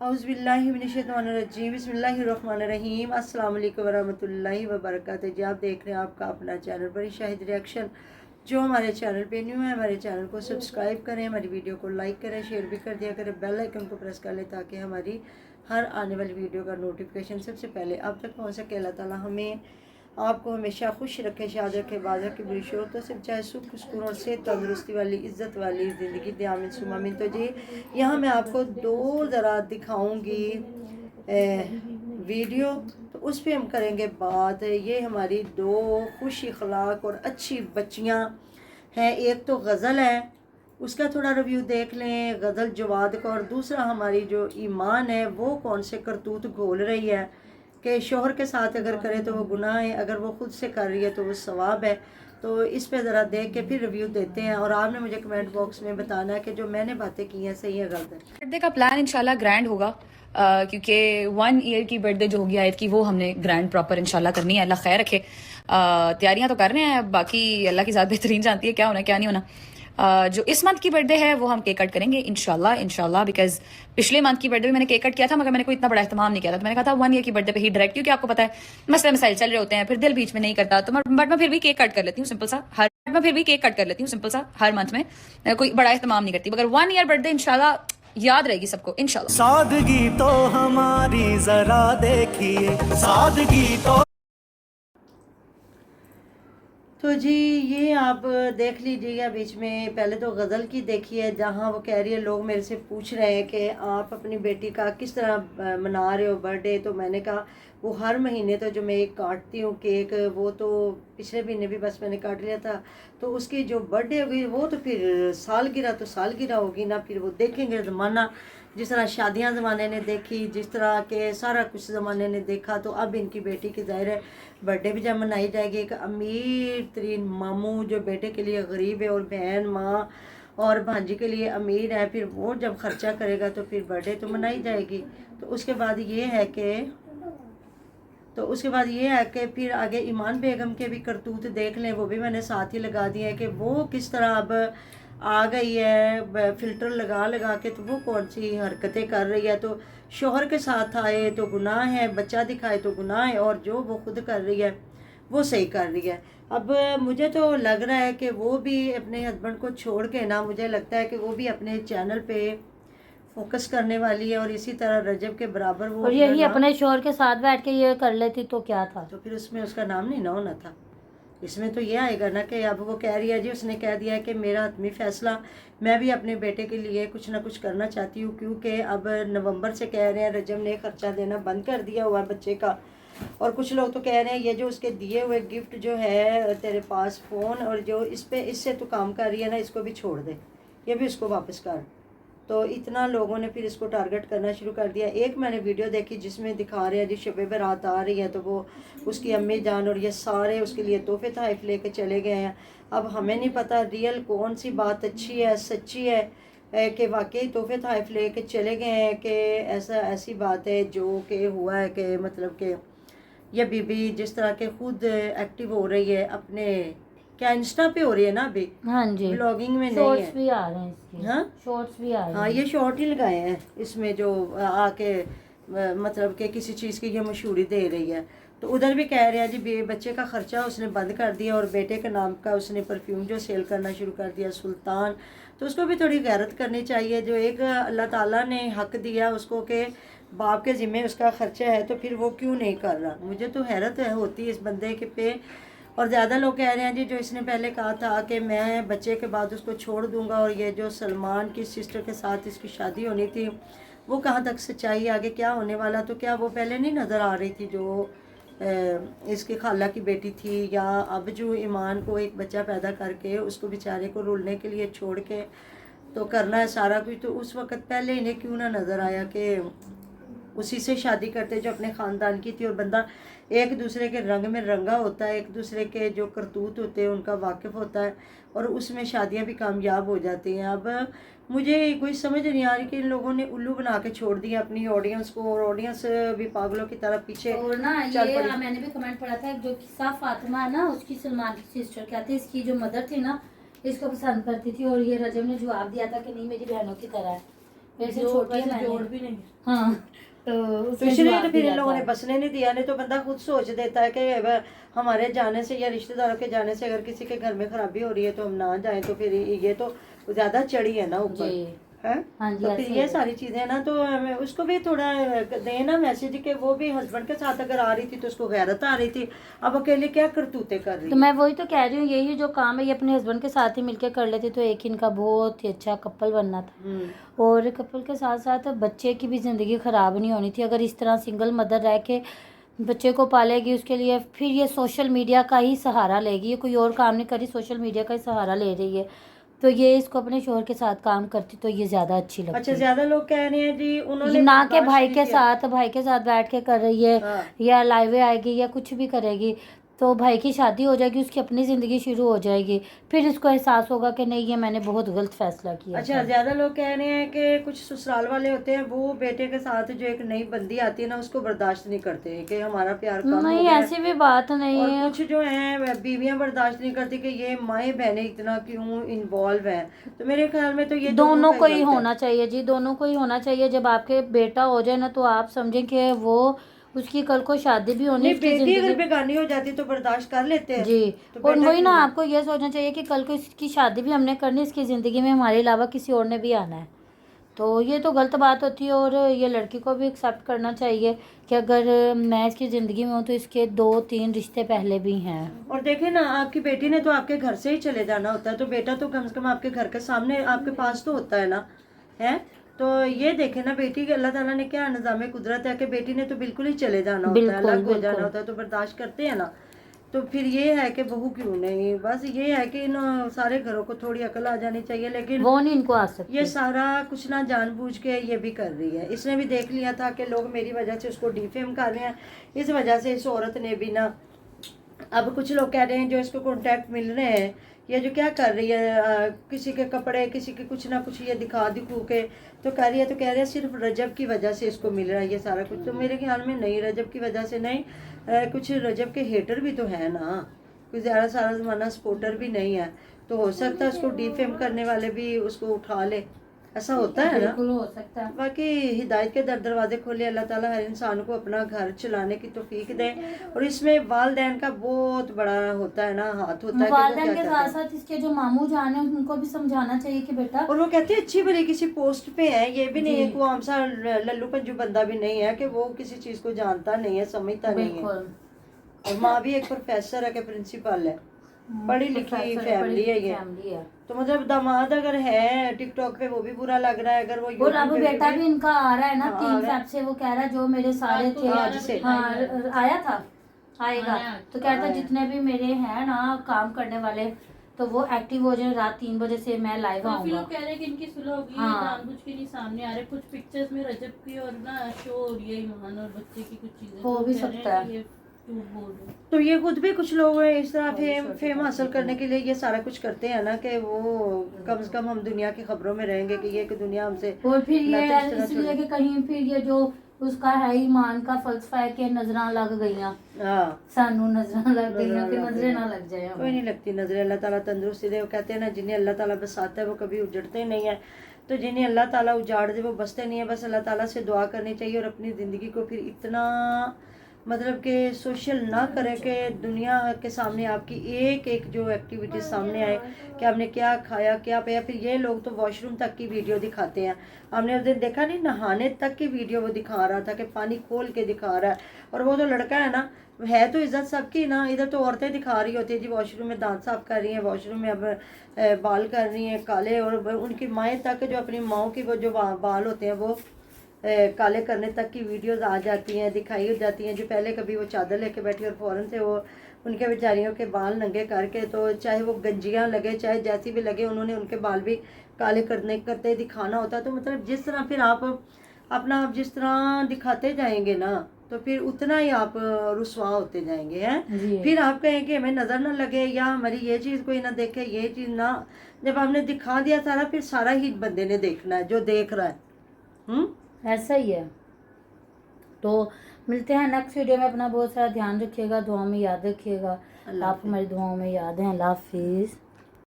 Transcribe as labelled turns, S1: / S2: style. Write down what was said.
S1: औज़ुबिल्लाहिमिनश्शैतानिर्रजीम बिस्मिल्लाहिर्रहमानिर्रहीम अस्सलाम वालेकुम वरहमतुल्लाहि वबरकातुहू। जी आप देख रहे हैं आपका अपना चैनल बड़ी शाहिद रिएक्शन। जो हमारे चैनल पे न्यू है हमारे चैनल को सब्सक्राइब करें, हमारी वीडियो को लाइक करें, शेयर भी कर दिया करें, बेल आइकन को प्रेस कर लें ताकि हमारी हर आने वाली वीडियो का नोटिफिकेशन सबसे पहले आप तक पहुँच सके। अल्लाह ताला हमें आपको हमेशा खुश रखे, शाद रखे, बाज रखे, बुरी शोरतों से चाहे सुख सुकून और सेहत तंदुरुस्ती वाली इज़्ज़त वाली ज़िंदगी दे, आमीन सुम्मा आमीन। तो जी यहाँ मैं आपको दो ज़रा दिखाऊंगी वीडियो, तो उस पर हम करेंगे बात। ये हमारी दो खुश अखलाक और अच्छी बच्चियाँ हैं। एक तो गज़ल है, उसका थोड़ा रिव्यू देख लें, गज़ल जवाद का। और दूसरा हमारी जो ईमान है वो कौन से करतूत घोल रही है कि शोहर के साथ अगर करे तो वो गुनाह है, अगर वो खुद से कर रही है तो वो सवाब है। तो इस पे ज़रा देख के फिर रिव्यू देते हैं और आपने मुझे कमेंट बॉक्स में बताना है कि जो मैंने बातें की हैं सही है गलत है।
S2: बर्थडे का प्लान इंशाल्लाह ग्रैंड होगा, क्योंकि 1 ईयर की बर्थडे जो होगी आयत की वो हमने ग्रैंड प्रॉपर इंशाल्लाह करनी है। अल्लाह खैर रखे। तैयारियां तो कर रहे हैं, बाकी अल्लाह की ज़ात बेहतरीन जानती है क्या होना क्या नहीं होना। जो इस मंथ की बर्थडे है वो हम केक कट करेंगे इंशाल्लाह बिकॉज पिछले मंथ की बर्थडे में मैंने केक कट किया था मगर मैंने कोई इतना बड़ा एहतमाम नहीं किया था। तो मैंने कहा था 1 ईयर की बर्थडे पे ही डायरेक्ट, क्योंकि आपको पता है मसले मसाइल चल रहे होते हैं, फिर दिल बीच में नहीं करता। तो बट मैं फिर भी केक कट कर लेती हूँ सिंपल सा हर मंथ में कोई बड़ा एहतमाम नहीं करती, मगर 1 ईयर बर्थडे इंशाल्लाह याद रहेगी सबको इंशाल्लाह।
S3: सादगी तो हमारी जरा देखिए, सादगी
S1: तो जी ये आप देख लीजिएगा। बीच में पहले तो गज़ल की देखिए जहाँ वो कह रही है, लोग मेरे से पूछ रहे हैं कि आप अपनी बेटी का किस तरह मना रहे हो बर्थडे। तो मैंने कहा वो हर महीने तो जो मैं एक काटती हूँ केक, वो तो पिछले महीने भी बस मैंने काट लिया था। तो उसकी जो बर्थडे होगी वो तो फिर सालगिरह होगी ना, फिर वो देखेंगे ज़माना। जिस तरह शादियां ज़माने ने देखी, जिस तरह के सारा कुछ ज़माने ने देखा, तो अब इनकी बेटी की ज़ाहिर है बर्थडे भी जब मनाई जाएगी। एक अमीर तरीन मामू जो बेटे के लिए गरीब है और बहन माँ और भांजी के लिए अमीर है, फिर वो जब खर्चा करेगा तो फिर बर्थडे तो मनाई जाएगी। तो उसके बाद ये है कि फिर आगे ईमान बेगम के भी करतूत देख लें, वो भी मैंने साथ ही लगा दिए हैं कि वो किस तरह अब आ गई है फ़िल्टर लगा के। तो वो कौन सी हरकतें कर रही है। तो शोहर के साथ आए तो गुनाह है, बच्चा दिखाए तो गुनाह है, और जो वो खुद कर रही है वो सही कर रही है। अब मुझे तो लग रहा है कि वो भी अपने हस्बैंड को छोड़ के ना, मुझे लगता है कि वो भी अपने चैनल पे फोकस करने वाली है और इसी तरह रजब के बराबर वो,
S4: और यही अपने शोहर के साथ बैठ के ये कर लेती तो क्या था।
S1: तो फिर उसमें उसका नाम नहीं ना होना था। इसमें तो ये आएगा ना कि अब वो कह रही है जी, उसने कह दिया है कि मेरा हतमी फैसला, मैं भी अपने बेटे के लिए कुछ ना कुछ करना चाहती हूँ, क्योंकि अब नवंबर से कह रहे हैं रजब ने खर्चा देना बंद कर दिया हुआ है बच्चे का। और कुछ लोग तो कह रहे हैं ये जो उसके दिए हुए गिफ्ट जो है तेरे पास फ़ोन, और जो इससे तो काम कर रही है ना, इसको भी छोड़ दे, ये भी उसको वापस कर। तो इतना लोगों ने फिर इसको टारगेट करना शुरू कर दिया। एक मैंने वीडियो देखी जिसमें दिखा रहे हैं जी शब बारात आ रही है, तो वो उसकी अम्मी जान और ये सारे उसके लिए तोहफे तहफ़ लेके चले गए हैं। अब हमें नहीं पता रियल कौन सी बात अच्छी है, सच्ची है कि वाकई तोहफे तहफ़ लेके चले गए हैं, कि ऐसी बात है जो कि हुआ है, कि मतलब कि ये बीबी जिस तरह के खुद एक्टिव हो रही है अपने, क्या इंस्टा पे हो रही है ना अभी,
S4: हाँ जी,
S1: ब्लॉगिंग में नहीं
S4: शॉर्ट्स
S1: है।
S4: भी आ रहे हैं इसके,
S1: हाँ
S4: शॉर्ट्स भी आ रहे हैं।
S1: हाँ ये शॉर्ट ही लगाए हैं इसमें, जो आके मतलब कि किसी चीज़ की ये मशहूरी दे रही है। तो उधर भी कह रहे हैं जी बच्चे का ख़र्चा उसने बंद कर दिया और बेटे के नाम का उसने परफ्यूम जो सेल करना शुरू कर दिया सुल्तान। तो उसको भी थोड़ी गैरत करनी चाहिए। जो एक अल्लाह ताला ने हक दिया उसको कि बाप के ज़िम्मे उसका ख़र्चा है, तो फिर वो क्यों नहीं कर रहा। मुझे तो हैरत होती है इस बंदे के पे। और ज़्यादा लोग कह रहे हैं जी जो इसने पहले कहा था कि मैं बच्चे के बाद उसको छोड़ दूंगा, और ये जो सलमान की सिस्टर के साथ इसकी शादी होनी थी वो कहाँ तक सच्चाई, आगे क्या होने वाला। तो क्या वो पहले नहीं नज़र आ रही थी जो इसकी खाला की बेटी थी, या अब जो ईमान को एक बच्चा पैदा करके उसको बेचारे को रुलने के लिए छोड़ के तो करना है सारा कुछ। तो उस वक़्त पहले इन्हें क्यों ना नज़र आया कि उसी से शादी करते जो अपने ख़ानदान की थी। और बंदा एक दूसरे के रंग में रंगा होता है, एक दूसरे के जो करतूत होते हैं उनका वाकिफ़ होता है, और उसमें शादियां भी कामयाब हो जाती हैं। अब मुझे कोई समझ नहीं आ रही कि इन लोगों ने उल्लू बना के छोड़ दिया अपनी ऑडियंस को, और ऑडियंस भी पागलों की तरह पीछे
S4: और ना
S1: चल पड़ी।
S4: मैंने भी कमेंट पढ़ा था, जो किस्सा फातिमा है ना, उसकी सलमान की सिस्टर कहते इसकी जो मदर थी ना इसको पसंद करती थी, और ये रजब ने जवाब दिया था कि नहीं मेरी बहनों की तरह है। वैसे छोटी है मैंने।
S5: जोड़ भी नहीं।
S4: हाँ तो
S1: तो
S4: उसने
S1: इसलिए
S4: जवाब
S1: तो फिर
S4: दिया
S1: इन लोगों
S4: था।
S1: ने बसने नहीं दिया, नहीं तो बंदा खुद सोच देता है कि हमारे जाने से या रिश्तेदारों के जाने से अगर किसी के घर में खराबी हो रही है तो हम ना जाएं, तो फिर ये तो ज्यादा चढ़ी है ना ऊपर
S4: जी
S1: है।
S4: हाँ जी,
S1: तो
S4: ऐसे
S1: फिर
S4: ही
S1: ये
S4: है।
S1: सारी चीजें ना, तो हमें उसको भी थोड़ा दें ना मैसेज कि वो भी हस्बैंड के साथ अगर आ रही थी तो उसको गैरत आ रही थी, अब अकेले क्या करतूते कर रही
S4: तो
S1: है।
S4: मैं वही तो कह रही हूँ, यही जो काम है ये अपने हस्बैंड के साथ ही मिलके कर लेते तो एक इनका बहुत ही अच्छा कपल बनना था। और कपल के साथ साथ बच्चे की भी ज़िंदगी ख़राब नहीं होनी थी। अगर इस तरह सिंगल मदर रह के बच्चे को पालेगी, उसके लिए फिर ये सोशल मीडिया का ही सहारा लेगी, ये कोई और काम नहीं कर रही, सोशल मीडिया का ही सहारा ले रही है। तो ये इसको अपने शोहर के साथ काम करती तो ये ज़्यादा अच्छी लगती
S1: अच्छा,
S4: है।
S1: ज्यादा लोग कह रहे हैं जी उन्होंने
S4: ये ना के
S1: बर्दाश्त
S4: भाई के साथ बैठ के कर रही है
S1: हाँ।
S4: या लाइव आएगी या कुछ भी करेगी, तो भाई की शादी हो जाएगी, उसकी अपनी ज़िंदगी शुरू हो जाएगी, फिर इसको एहसास होगा कि नहीं ये मैंने बहुत गलत फैसला किया
S1: अच्छा,
S4: था।
S1: ज्यादा लोग कह रहे हैं कि कुछ ससुराल वाले होते हैं वो बेटे के साथ जो एक नई बंदी आती है ना उसको बर्दाश्त नहीं करते कि हमारा प्यार कम हो
S4: नहीं
S1: गया।
S4: ऐसी भी बात नहीं
S1: और
S4: है।
S1: कुछ जो है बीवियां बर्दाश्त नहीं करती कि ये माएँ बहनें इतना क्यों इन्वॉल्व हैं। तो मेरे ख्याल में तो ये
S4: दोनों
S1: का
S4: को ही
S1: गलत है।
S4: होना चाहिए जी, दोनों को ही होना चाहिए। जब आपके बेटा हो जाए ना तो आप समझें कि वो उसकी कल को शादी भी होनी,
S1: नहीं,
S4: उसकी
S1: बेटी अगर
S4: जिंदगी
S1: बेगानी हो जाती तो बर्दाश्त कर लेते हैं।
S4: जी।
S1: तो
S4: और
S1: बेटा
S4: वही ना,
S1: क्यों नहीं?
S4: आपको ये सोचना चाहिए कि कल को इसकी शादी भी हमने करनी, इसकी ज़िंदगी में हमारे अलावा किसी और ने भी आना है। तो ये तो गलत बात होती है। और ये लड़की को भी एक्सेप्ट करना चाहिए कि अगर मैं इसकी ज़िंदगी में हूँ तो इसके 2-3 रिश्ते पहले भी हैं।
S1: और देखे ना, आपकी बेटी ने तो आपके घर से ही चले जाना होता है, तो बेटा तो कम से कम आपके घर के सामने आपके पास तो होता है ना, है। तो ये देखे ना, बेटी के अल्लाह ताला ने क्या निज़ाम कुदरत है कि बेटी ने तो बिल्कुल ही चले जाना होता है,
S4: बिल्कुल
S1: अलग हो जाना
S4: बिल्कुल।
S1: होता है, तो बर्दाश्त करते हैं ना। तो फिर ये है कि बहू क्यों नहीं, बस ये है कि इन सारे घरों को थोड़ी अकल आ जानी चाहिए। लेकिन
S4: वो नहीं इनको आ सकती।
S1: ये सारा कुछ ना जानबूझ के ये भी कर रही है। इसने भी देख लिया था कि लोग मेरी वजह से उसको डिफेम कर रहे हैं, इस वजह से इस औरत ने भी ना, अब कुछ लोग कह रहे हैं जो इसको कॉन्टैक्ट मिल रहे हैं, ये जो क्या कर रही है, किसी के कपड़े किसी के कुछ ना कुछ ये दिखू के तो कह रही है, तो कह रहे हैं सिर्फ रजब की वजह से इसको मिल रहा है ये सारा कुछ। तो मेरे ख्याल में नहीं, रजब की वजह से नहीं, कुछ रजब के हेटर भी तो है ना, कोई ज़्यादा सारा ज़माना सपोर्टर भी नहीं है, तो हो सकता है उसको डिफेम करने वाले भी उसको उठा ले, ऐसा होता है ना।
S4: बिल्कुल हो सकता है।
S1: बाकी हिदायत के दरवाजे खोले अल्लाह ताला हर इंसान को अपना घर चलाने की तौफीक दे। और इसमें वालदैन का बहुत बड़ा होता है ना, हाथ होता है कि वो
S4: वालिदैन
S1: क्या
S4: के
S1: कहते
S4: साथ
S1: हैं।
S4: साथ इसके जो मामू जान है उनको भी समझाना चाहिए कि बेटा,
S1: और वो कहते हैं अच्छी भली किसी पोस्ट पे है, ये भी नहीं है कि वो आम सा लल्लू पंजू बंदा भी नहीं है कि वो किसी चीज को जानता नहीं है, समझता नहीं है।
S4: बिल्कुल
S1: और माँ भी एक प्रोफेसर है कि प्रिंसिपल है, पढ़ी लिखी फैमिली है ये।
S4: फैमिली है।
S1: तो मतलब दामाद अगर है टिकटॉक पे वो भी बुरा लग रहा है, अगर वो
S4: और अब
S1: YouTube पे
S4: बेटा भी इनका आ रहा है ना,
S1: हाँ,
S4: 3
S1: आ रहा है।
S4: फेब से। वो कह रहा है जो मेरे सारे थे,
S1: आज से।
S4: हाँ आया था, आएगा।
S5: आया।
S4: तो कहता
S1: आया।
S4: जितने भी मेरे हैं ना काम करने वाले, तो वो एक्टिव हो जाए, रात 3 बजे से मैं लाइव
S5: काफी
S4: आऊंगा।
S5: लोग कह रहे हैं कि इनकी सुलह होगी,
S4: हाँ।
S5: जानबूझ के नहीं सामने आ रहे। कुछ पिक्चर्स में रजब की और ना शो हो रही है ईमान और बच्चे की कुछ चीजें,
S4: हो
S5: तो
S4: भी
S5: कह रहे
S4: सकता
S5: हैं
S4: है।
S5: कि ये झूठ बोल रहे हैं।
S1: तो ये खुद भी कुछ लोग हैं इस तरह
S4: छोटी
S1: फेम
S4: बात
S1: हासिल
S4: है।
S1: करने के लिए ये सारा कुछ करते हैं ना, कि वो कम से कम हम दुनिया की खबरों में रहेंगे कि ये कि दुनिया हमसे
S4: और फिर ये
S1: ना तो इस तरह
S4: इसलिए
S1: छोड़े।
S4: कि कहीं फिर ये जो उसका है ईमान का फलसफा है कि नजरां लग गईयां,
S1: हाँ,
S4: सानू नजरां लग गईयां, कि
S1: नजरां लग
S4: नजरें ना
S1: गईयां।
S4: लग जाए
S1: कोई
S4: हमें।
S1: नहीं लगती नजरें, अल्लाह ताला तंदुरुस्ती दे। वो कहते हैं ना जिन्हें अल्लाह ताला बसाता है वो कभी उजड़ते नहीं है, तो जिन्हें अल्लाह ताला उजाड़ दे वो बसते नहीं है। बस अल्लाह ताला से दुआ करनी चाहिए और अपनी ज़िंदगी को फिर इतना मतलब कि सोशल ना करें कि दुनिया के सामने आपकी एक एक जो एक्टिविटी सामने आए कि आपने क्या खाया क्या पिया। फिर ये लोग तो वॉशरूम तक की वीडियो दिखाते हैं, हमने उस दिन देखा नहीं, नहाने तक की वीडियो वो दिखा रहा था कि पानी खोल के दिखा रहा है। और वो जो लड़का है ना, है तो इज्जत सबकी ना, इधर तो औरतें दिखा रही होती है जी वॉशरूम में दांत साफ कर रही हैं, वॉशरूम में अब बाल कर रही हैं काले, और उनकी माएँ तक जो अपनी माओ की वो जो बाल होते हैं वो काले करने तक की वीडियोस आ जाती हैं, दिखाई हो जाती हैं। जो पहले कभी वो चादर लेके बैठी और फ़ौरन से वो उनके बेचारियों के बाल नंगे करके, तो चाहे वो गंजियाँ लगे चाहे जैसी भी लगे, उन्होंने उनके बाल भी काले करते दिखाना होता है। तो मतलब जिस तरह फिर आप अपना आप जिस तरह दिखाते जाएंगे ना, तो फिर उतना ही आप रुसवा होते जाएंगे हैं। फिर आप कहें कि हमें नज़र ना लगे या हमारी ये चीज़ कोई ना देखे, ये चीज़ ना, जब हमने दिखा दिया सारा, फिर सारा ही बंदे ने देखना है जो देख रहा है।
S4: ऐसा ही है। तो मिलते हैं नेक्स्ट वीडियो में। अपना बहुत सारा ध्यान रखिएगा, दुआ में याद रखिएगा।
S1: अल्लाह
S4: आप हमारी दुआओं में याद हैं। अल्लाह हाफिज़।